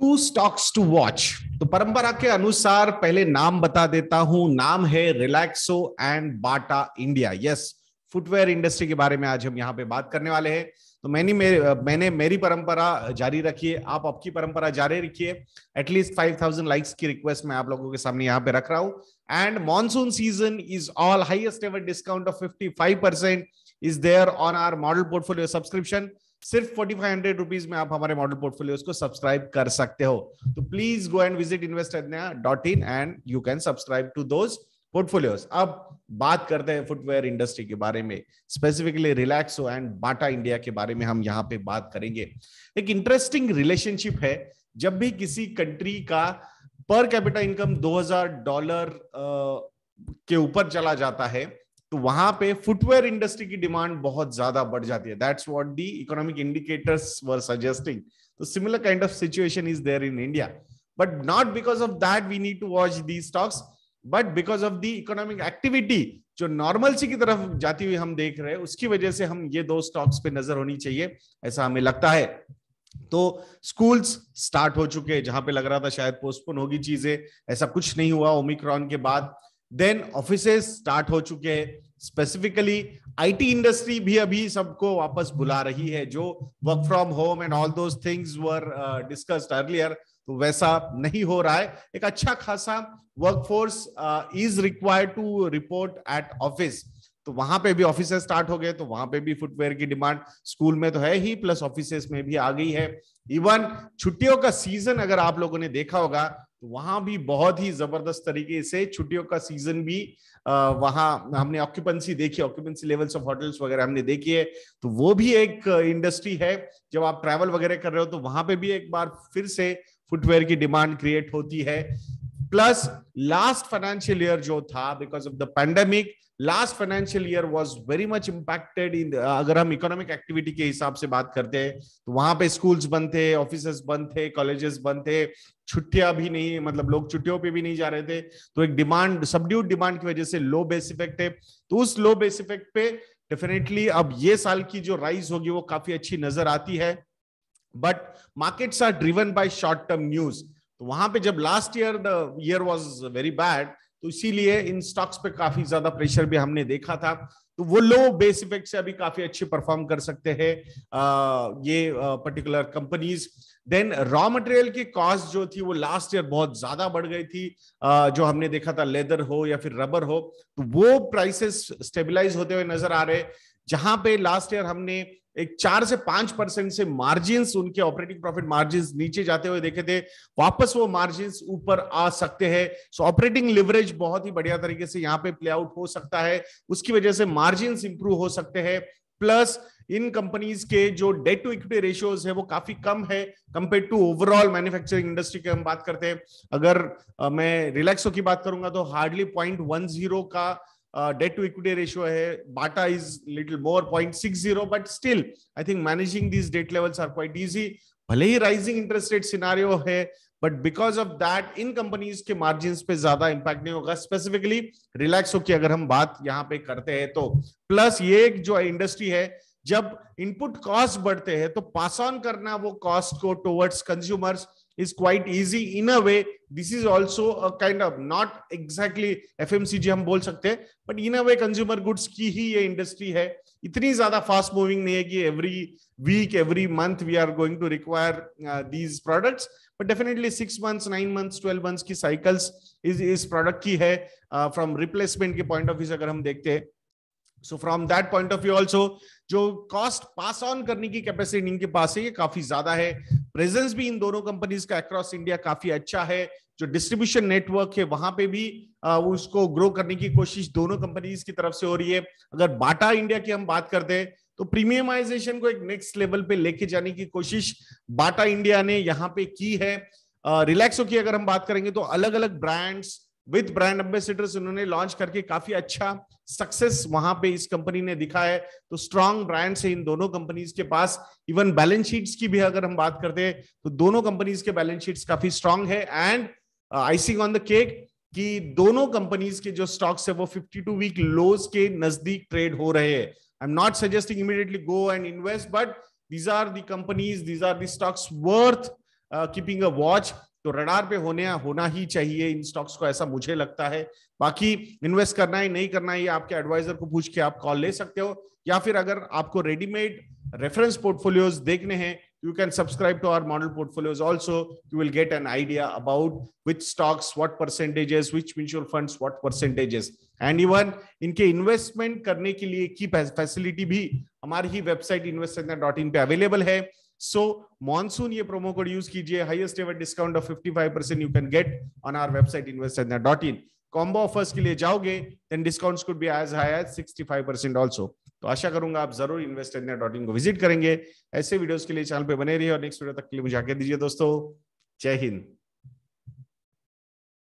To stocks to watch. तो परंपरा के अनुसार पहले नाम बता देता हूं। नाम है Relaxo and Bata India. Yes, footwear industry के बारे में आज हम यहां पे बात करने वाले हैं। तो मैंने मेरी परंपरा जारी रखी है, आप आपकी परंपरा जारी रखिए। एटलीस्ट 5000 लाइक्स की रिक्वेस्ट मैं आप लोगों के सामने यहाँ पे रख रहा हूं। And monsoon season is all highest ever discount of 55% is there on our model portfolio subscription. सिर्फ 4500 रुपीज में आप हमारे मॉडल पोर्टफोलियोज को सब्सक्राइब कर सकते हो। तो please go and visit investornya.in and you can subscribe to those portfolios. अब बात करते हैं फुटवेयर इंडस्ट्री के बारे में, specifically Relaxo and Bata India के बारे में हम यहाँ पे बात करेंगे। एक इंटरेस्टिंग रिलेशनशिप है। जब भी किसी कंट्री का पर कैपिटा इनकम $2000 के ऊपर चला जाता है तो वहां पे फुटवेयर इंडस्ट्री की डिमांड बहुत ज्यादा बढ़ जाती है। That's what the economic indicators were suggesting. तो similar kind of situation is there in India, but not because of that we need to watch the stocks, but because of the economic activity जो normalcy की तरफ जाती हुई हम देख रहे हैं, उसकी वजह से हम ये दो स्टॉक्स पे नजर होनी चाहिए, ऐसा हमें लगता है। तो स्कूल्स स्टार्ट हो चुके हैं, जहां पे लग रहा था शायद पोस्टपोन होगी चीजें, ऐसा कुछ नहीं हुआ ओमिक्रॉन के बाद। देन ऑफिसेस स्टार्ट हो चुके हैं, स्पेसिफिकली आईटी इंडस्ट्री भी अभी सबको वापस बुला रही है। जो work from home and all those things were discussed earlier, तो वैसा नहीं हो रहा है। एक अच्छा खासा workforce is required to report at office, तो वहां पे भी ऑफिस स्टार्ट हो गए, तो वहां पे भी फुटवेयर की डिमांड स्कूल में तो है ही, प्लस ऑफिसेस में भी आ गई है। इवन छुट्टियों का सीजन अगर आप लोगों ने देखा होगा तो वहां भी बहुत ही जबरदस्त तरीके से छुट्टियों का सीजन भी वहां हमने ऑक्यूपेंसी देखी, ऑक्यूपेंसी लेवल्स ऑफ होटल्स वगैरह हमने देखी है। तो वो भी एक इंडस्ट्री है। जब आप ट्रैवल वगैरह कर रहे हो तो वहां पे भी एक बार फिर से फुटवेयर की डिमांड क्रिएट होती है। प्लस लास्ट फाइनेंशियल ईयर जो था, because of the pandemic, last financial year was very much impacted in, अगर हम इकोनॉमिक एक्टिविटी के हिसाब से बात करते हैं तो वहां पे स्कूल्स बंद थे, ऑफिसेस बंद थे, कॉलेजेस बंद थे, छुट्टियां भी नहीं, मतलब लोग छुट्टियों पे भी नहीं जा रहे थे। तो एक डिमांड, सबड्यूड डिमांड की वजह से लो बेस इफेक्ट है। तो उस लो बेस इफेक्ट पे डेफिनेटली अब ये साल की जो राइज होगी वो काफी अच्छी नजर आती है। But markets are driven by short term news. तो वहां पे जब last year the year was very bad, तो इसीलिए इन स्टॉक्स पे काफी ज्यादा प्रेशर भी हमने देखा था। तो वो लो बेस इफेक्ट से अभी काफी अच्छे परफॉर्म कर सकते हैं ये particular companies. Then raw material की कॉस्ट जो थी वो लास्ट ईयर बहुत ज्यादा बढ़ गई थी। जो हमने देखा था लेदर हो या फिर रबर हो, तो वो प्राइसेस स्टेबलाइज होते हुए नजर आ रहे। जहां पे लास्ट ईयर हमने एक 4 से 5% से मार्जिन्स, उनके ऑपरेटिंग प्रॉफिट मार्जिन्स नीचे जाते हुए देखे थे, वापस वो मार्जिन्स ऊपर आ सकते हैं। सो ऑपरेटिंग लिवरेज बहुत ही बढ़िया तरीके से यहाँ पे प्ले आउट हो सकता है, उसकी वजह से मार्जिन्स इंप्रूव हो सकते हैं। प्लस इन कंपनीज के जो डेट टू इक्विटी रेशियोज है वो काफी कम है compare to overall manufacturing industry के हम बात करते हैं। अगर मैं रिलैक्सो की बात करूंगा तो हार्डली 0.10 का debt to equity ratio है। Bata is little more 0.60, but still I think managing these debt levels are quite easy। भले ही rising interest rate scenario है, but because of that in companies के मार्जिन्स पे ज्यादा impact नहीं होगा। Specifically Relaxo की अगर हम बात यहाँ पे करते हैं तो, प्लस ये एक जो इंडस्ट्री है, जब इनपुट कॉस्ट बढ़ते हैं तो पास ऑन करना वो कॉस्ट को towards consumers is quite easy in a way। This is also a kind of not exactly FMCG हम बोल सकते हैं, but in a way consumer goods की ही ये इंडस्ट्री है। इतनी ज्यादा फास्ट मूविंग नहीं है कि every week, every month we are going to require these products, but definitely 6 months, 9 months, 12 months की cycles इस प्रोडक्ट की है। फ्रॉम रिप्लेसमेंट के पॉइंट ऑफ व्यू से अगर हम देखते हैं, so from that point of view also जो कॉस्ट पास ऑन करने की कैपेसिटी इनके पास है ये काफी ज्यादा है। प्रेजेंस भी इन दोनों कंपनीज का अक्रॉस इंडिया काफी अच्छा है। जो डिस्ट्रीब्यूशन नेटवर्क है वहां पे भी उसको ग्रो करने की कोशिश दोनों कंपनीज की तरफ से हो रही है। अगर बाटा इंडिया की हम बात करते हैं तो प्रीमियमाइजेशन को एक नेक्स्ट लेवल पे लेके जाने की कोशिश बाटा इंडिया ने यहाँ पे की है। रिलैक्सो की अगर हम बात करेंगे तो अलग अलग ब्रांड्स विद ब्रांड एम्बेसडर्स उन्होंने लॉन्च करके काफी अच्छा सक्सेस वहां पे इस कंपनी ने दिखा है। तो स्ट्रॉन्ग ब्रांड्स है इन दोनों कंपनीज के पास। इवन बैलेंस शीट्स की भी अगर हम बात करते हैं तो दोनों कंपनीज के बैलेंस शीट्स काफी स्ट्रॉन्ग है। And icing on the cake कि दोनों कंपनीज के जो स्टॉक्स है वो 52 वीक लोज के नजदीक ट्रेड हो रहे हैं। I am not suggesting immediately go and invest, but these are the companies, these are the stocks worth keeping a watch, तो रडार पे होना ही चाहिए इन स्टॉक्स को, ऐसा मुझे लगता है। बाकी इन्वेस्ट करना है नहीं करना है, ये आपके एडवाइजर को पूछ के आप कॉल ले सकते हो, या फिर अगर आपको रेडीमेड रेफरेंस पोर्टफोलियोज देखने हैं, you can subscribe to our model portfolios also. You will get an idea about which stocks, what percentages, which mutual funds, what percentages, and even इनके इन्वेस्टमेंट करने के लिए की फैसिलिटी भी हमारी ही वेबसाइट investsangha.in पे अवेलेबल है। सो मॉनसून ये प्रोमो कोड यूज कीजिए, highest ever discount of 55% you can get on our website investsangha.in। Combo offers के लिए जाओगे then discounts could be as high as 65% also. तो आशा करूंगा आप जरूर investsangha.in को विजिट करेंगे। ऐसे वीडियोस के लिए चैनल पे बने रहिए और नेक्स्ट वीडियो तक के लिए मुझे आज्ञा दीजिए दोस्तों। जय हिंद।